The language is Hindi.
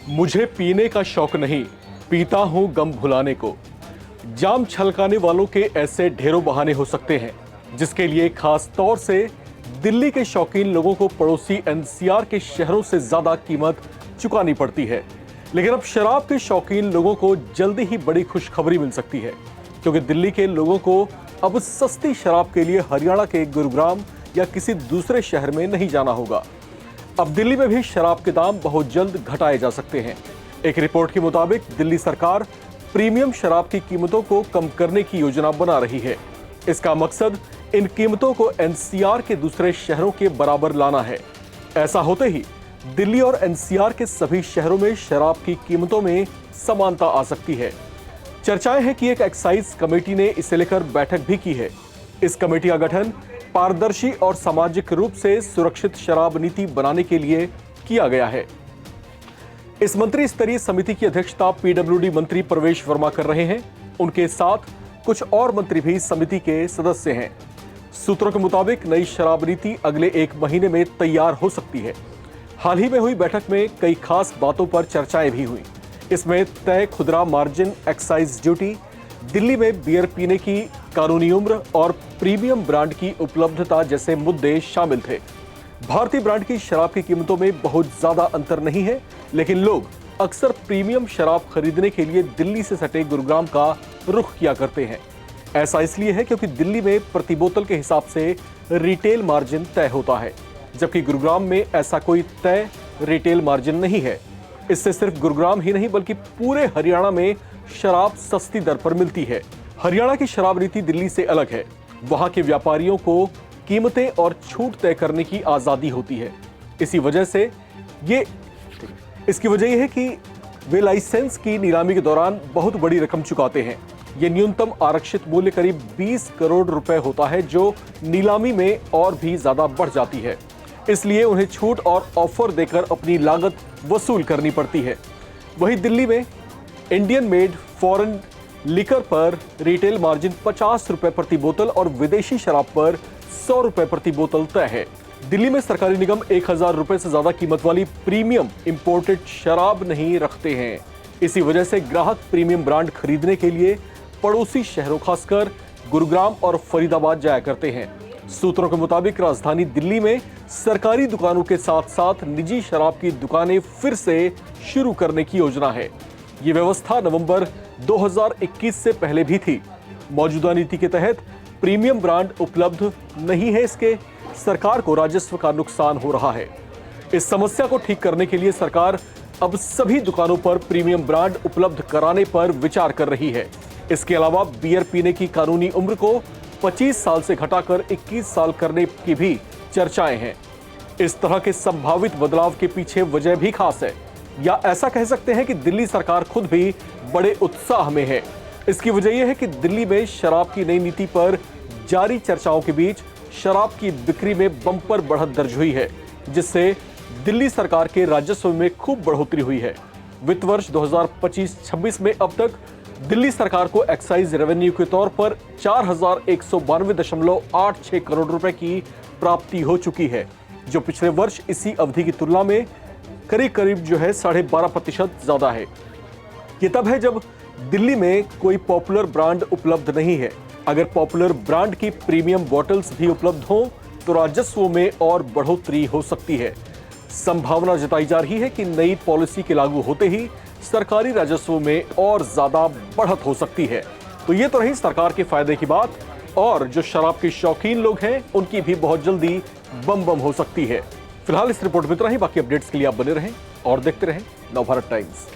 मुझे पीने का शौक नहीं, पीता हूं गम भुलाने को। जाम छलकाने वालों के ऐसे ढेरों बहाने हो सकते हैं, जिसके लिए खास तौर से दिल्ली के शौकीन लोगों को पड़ोसी एनसीआर के शहरों से ज्यादा कीमत चुकानी पड़ती है। लेकिन अब शराब के शौकीन लोगों को जल्दी ही बड़ी खुशखबरी मिल सकती है, क्योंकि दिल्ली के लोगों को अब सस्ती शराब के लिए हरियाणा के गुरुग्राम या किसी दूसरे शहर में नहीं जाना होगा। अब दिल्ली में भी शराब के दाम बहुत जल्द घटाए जा सकते हैं। एक रिपोर्ट के मुताबिक दिल्ली सरकार प्रीमियम शराब की कीमतों को कम करने की योजना बना रही है। इसका मकसद इन कीमतों को एनसीआर के दूसरे शहरों के बराबर लाना है। ऐसा होते ही दिल्ली और एनसीआर के सभी शहरों में शराब की कीमतों में समानता आ सकती है। चर्चाएं हैं कि एक एक्साइज कमेटी ने इसे लेकर बैठक भी की है। इस कमेटी का गठन पारदर्शी और सामाजिक रूप से सुरक्षित शराब नीति बनाने के लिए किया गया है। इस मंत्री स्तरीय समिति की अध्यक्षता पीडब्ल्यूडी मंत्री प्रवेश वर्मा कर रहे हैं। उनके साथ कुछ और मंत्री भी समिति के सदस्य हैं। सूत्रों के मुताबिक नई शराब नीति अगले 1 महीने में तैयार हो सकती है। हाल ही में हुई बैठक में कई खास बातों पर चर्चाएं भी हुई। इसमें तय खुदरा मार्जिन एक्साइज ड्यूटी, दिल्ली में बियर पीने की कानूनी उम्र और प्रीमियम ब्रांड की उपलब्धता जैसे मुद्दे शामिल थे। भारतीय ब्रांड की शराब की कीमतों में बहुत ज्यादा अंतर नहीं है, लेकिन लोग अक्सर प्रीमियम शराब खरीदने के लिए दिल्ली से सटे गुरुग्राम का रुख किया करते हैं। ऐसा इसलिए है क्योंकि दिल्ली में प्रति बोतल के हिसाब से रिटेल मार्जिन तय होता है, जबकि गुरुग्राम में ऐसा कोई तय रिटेल मार्जिन नहीं है। इससे सिर्फ गुरुग्राम ही नहीं बल्कि पूरे हरियाणा में शराब सस्ती दर पर मिलती है। हरियाणा की शराब नीति दिल्ली से अलग है। वहां के व्यापारियों को कीमतें और छूट तय करने की आजादी होती है। इसकी वजह यह है कि वे लाइसेंस की नीलामी के दौरान बहुत बड़ी रकम चुकाते हैं। ये न्यूनतम आरक्षित मूल्य करीब 20 करोड़ रुपए होता है, जो नीलामी में और भी ज्यादा बढ़ जाती है। इसलिए उन्हें छूट और ऑफर देकर अपनी लागत वसूल करनी पड़ती है। वहीं दिल्ली में इंडियन मेड फॉरेन लिकर पर रिटेल मार्जिन 50 रुपए प्रति बोतल और विदेशी शराब पर 100 रुपए प्रति बोतल तय है। दिल्ली में सरकारी निगम 1000 रुपए से ज्यादा कीमत वाली प्रीमियम इंपोर्टेड शराब नहीं रखते हैं। इसी वजह से ग्राहक प्रीमियम ब्रांड खरीदने के लिए पड़ोसी शहरों खासकर गुरुग्राम और फरीदाबाद जाया करते हैं। सूत्रों के मुताबिक राजधानी दिल्ली में सरकारी दुकानों के साथ साथ निजी शराब की दुकानें फिर से शुरू करने की योजना है। ये व्यवस्था नवंबर 2021 से पहले भी थी। मौजूदा नीति के तहत प्रीमियम ब्रांड उपलब्ध नहीं है, इसके सरकार को राजस्व का नुकसान हो रहा है। इस समस्या को ठीक करने के लिए सरकार अब सभी दुकानों पर प्रीमियम ब्रांड उपलब्ध कराने पर विचार कर रही है। इसके अलावा बियर पीने की कानूनी उम्र को 25 साल से घटाकर 21 साल करने की भी चर्चाएं हैं। इस तरह के संभावित बदलाव के पीछे वजह भी खास है, या ऐसा कह सकते हैं कि दिल्ली सरकार खुद भी बड़े उत्साह में है। इसकी वजह यह है कि दिल्ली में शराब की नई नीति पर जारी चर्चाओं के बीच शराब की बिक्री में बम्पर बढ़त दर्ज हुई है, जिससे दिल्ली सरकार के राजस्व में खूब बढ़ोतरी हुई है। वित्त वर्ष 2025-26 में अब तक दिल्ली सरकार को एक्साइज रेवेन्यू के तौर पर 4192.86 करोड़ रुपए की प्राप्ति हो चुकी है, जो पिछले वर्ष इसी अवधि की तुलना में करीब 12.5% ज्यादा है। ये तब है जब दिल्ली में कोई पॉपुलर ब्रांड उपलब्ध नहीं है। अगर पॉपुलर ब्रांड की प्रीमियम बॉटल्स भी उपलब्ध हों तो राजस्व में और बढ़ोतरी हो सकती है। संभावना जताई जा रही है कि नई पॉलिसी के लागू होते ही सरकारी राजस्व में और ज्यादा बढ़त हो सकती है। तो ये तो रही सरकार के फायदे की बात, और जो शराब के शौकीन लोग हैं उनकी भी बहुत जल्दी बम हो सकती है। फिलहाल इस रिपोर्ट में इतना ही। बाकी अपडेट्स के लिए आप बने रहें और देखते रहें नवभारत टाइम्स।